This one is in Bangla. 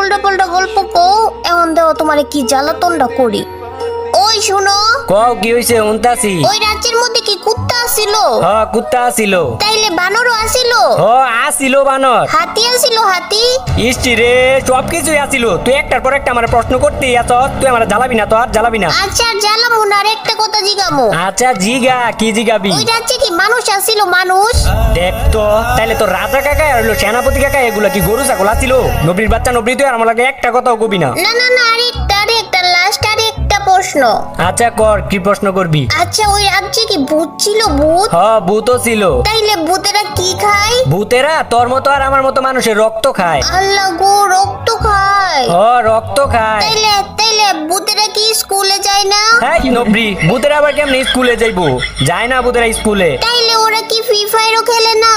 উল্টো পাল্টা গল্প কও, এখন দেও তোমারে কি জ্বালাতনটা করি। ওই শুনো, কও কি হইছে? উনতাছি। ওই রাজ্যের মধ্যে কি কুত্তা আসিল? কুত্তা আসিল। তাইলে বানরও আসিল? আসিল বানর। হাতি আসিল? হাতি? ইষ্টি রে, সবকিছুই আসিল। তুই একটার পর একটা আমার প্রশ্ন করতেই আছ। তুই আমার জ্বালাবি না, তো আর জ্বালাবি না। আচ্ছা জ্বালামু না, আর একটা কথা জিগামু। আচ্ছা জিগা, কি জিগাবি? ওই রাজ্যে কি মানুষ আসিল? মানুষ? দেখ তো, তাইলে তো রাজা কাকা আর হলো সেনাপতি কাকা এগুলা কি গরু ছাগল আসিল? নবীর বাচ্চা নবী, তুই আর আমার লাগে একটা কথাও কবি না। না না না, আরেকটা লাস্ট আরেকটা প্রশ্ন। আচ্ছা কর, কি প্রশ্ন করবি? আচ্ছা ওই রাজ্যে কি ভূত ছিল? ভূত? ভূতও ছিল। তাইলে ভূতেরা কি খায়? ভূতেরা তোর মতো আর আমার মতো মানুষের রক্ত খায়। আল্লাহ গো, রক্ত খায়? রক্ত খায়। তাইলে তাইলে ভূতেরা কি স্কুলে যায় না? হ্যাঁ নবী, ভূতেরা আবার কেমনে স্কুলে যাইবো? যায় না ভূতেরা স্কুলে। তাইলে ওরা কি ফ্রি ফায়ারও খেলে না?